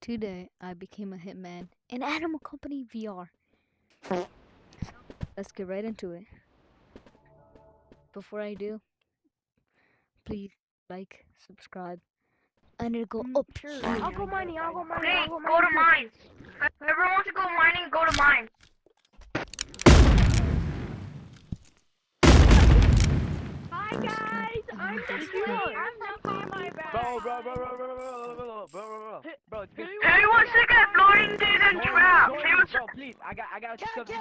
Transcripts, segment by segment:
Today, I became a hitman in Animal Company VR. Let's get right into it. Before I do, please like, subscribe, and it'll go up here. I'll go mining, Hey, go to mines. Whoever wants to go mining, go to mines. Hi guys, I'm the cure. I'm not paying my back. Bro, it's good. Who wants to get blown into the trap? Bro, please, I got stuff to do. Who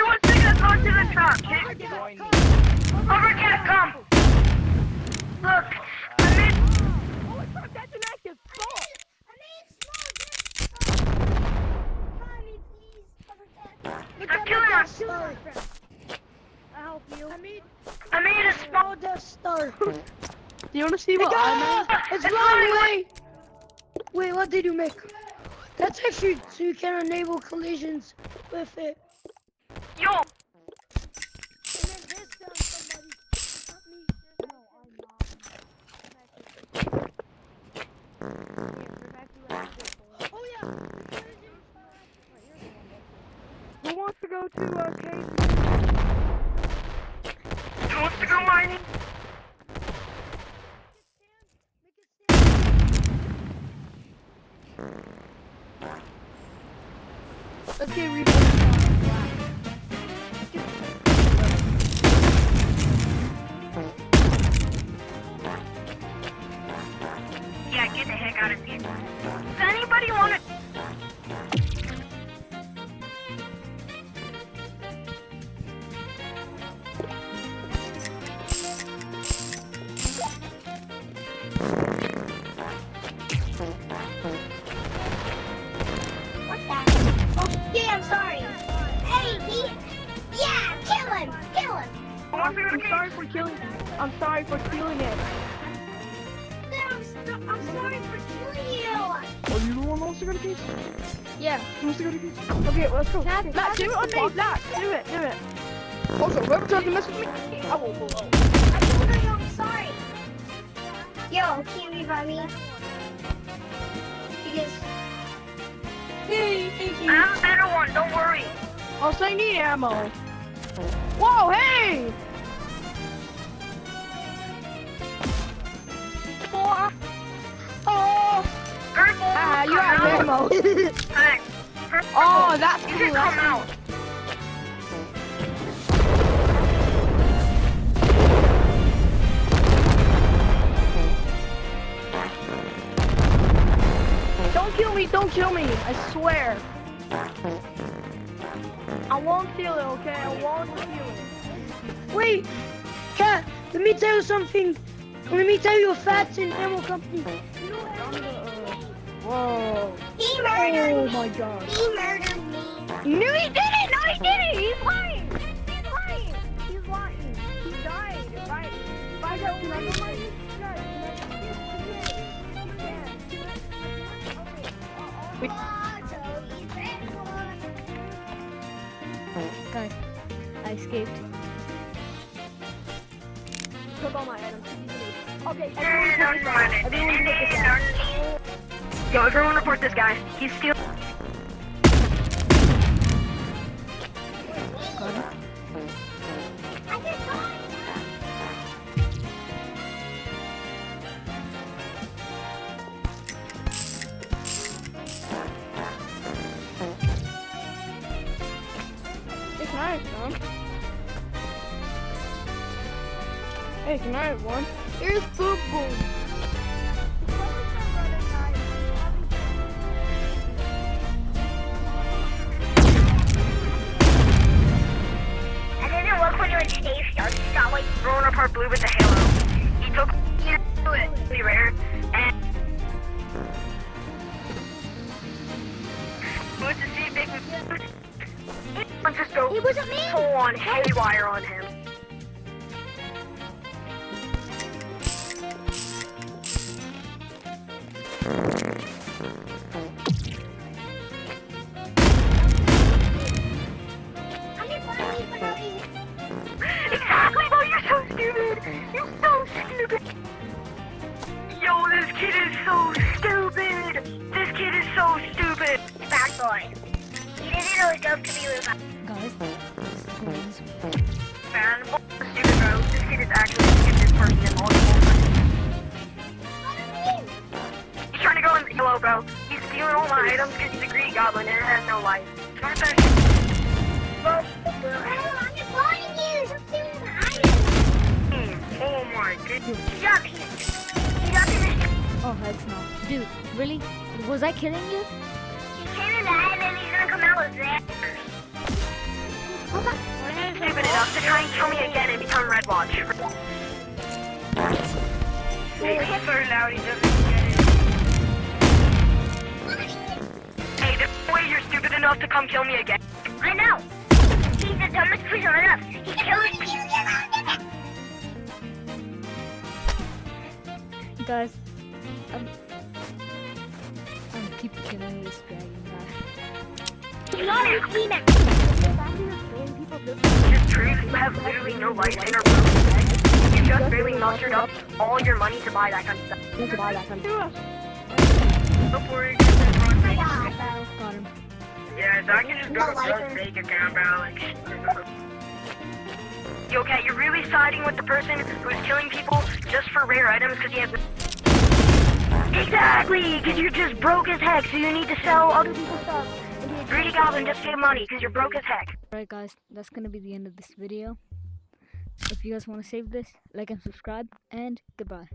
wants to get blown to the trap? Join me. Overcat, come. Look, I mean, Holy crap, that's an active fault. I'm killing us. I'll help you. I made a small Death Star. Do you want to see what I made? It's wrong way. Wait, what did you make? That's actually so you can enable collisions with it. Yo, Oh yeah. Who wants to go to cave? who wants to go mining? Okay, we Yeah, get the heck out of here. Does anybody want to? Oh, yeah, I'm sorry. Hey, yeah, kill him, kill him. Who wants to go to I'm cave? sorry for killing. I'm sorry for stealing it. I'm sorry for killing you. Oh, you the one who wants to go to cave? Yeah. Who wants to go to cave? Okay, let's go. Zach, do it on me. Zach, do it. Also, whoever tries to mess with me, I will blow. I told her I'm sorry. Yo, can you revive me? Because... Hey, thank I you. have a better one, don't worry. Also, I need ammo. Whoa, hey! Oh, Purple, Ah, you come have out. ammo. Hey, Purple, Oh, that's you cool. should come out. Don't kill me, I swear. I won't steal it, okay? I won't steal it. wait, Cat. Let me tell you something. Let me tell you a fact in Animal Company. Whoa. He murdered Oh me. my god. He murdered me. No, he didn't! No, he didn't! He's lying! He's lying! He died, right? If I don't remember my Guys, I escaped. took all my items. Okay, Yo, everyone report this guy. He's stealing. Got it. I just saw it. Hey, can I have some? Hey, can I have one? Here's food boom. And then it look when you're in Dave starts, he got like thrown apart blue with the halo. He took it, pretty rare, and went to see Big Moose. And just go It wasn't me. full on haywire on him. I'm just finally forgetting. Exactly, bro, you're so stupid. You're so stupid. Yo, this kid is so stupid. This kid is so boy. He didn't know his joke to be with us. Guys, please. Man, what the stupid bro. This kid is actually giving this person in multiple times. He's trying to go in the yellow, bro. He's stealing all my items because he's a greedy goblin and it has no life. I'm just warning you. Stop stealing my items. Oh my goodness. He's up here. He's up in this. Oh, heck no. Dude, really? Was I killing you? He came in the head and he's gonna come out with that. When he's stupid enough to try and kill me again and become Red Watch. Hey, he's so loud, he doesn't get it. Hey, there's no way you're stupid enough to come kill me again. I know. He's the dumbest person on earth. He's killing people. Guys, I'm keep killing this dragon guy. He's on it. Hitman. Just prove you have literally no life in or broken leg. You just barely mustered up all your money to buy that kind of stuff. Before you get that run. Got him. Yeah, so I can just go to Bill's bank account, bro. Like, okay, you're really siding with the person who's killing people just for rare items because he has... Exactly, because you're just broke as heck, so you need to sell other people's stuff. And be a greedy goblin just to save money because you're broke as heck. Alright guys, that's gonna be the end of this video. If you guys want to save this, like and subscribe, and goodbye.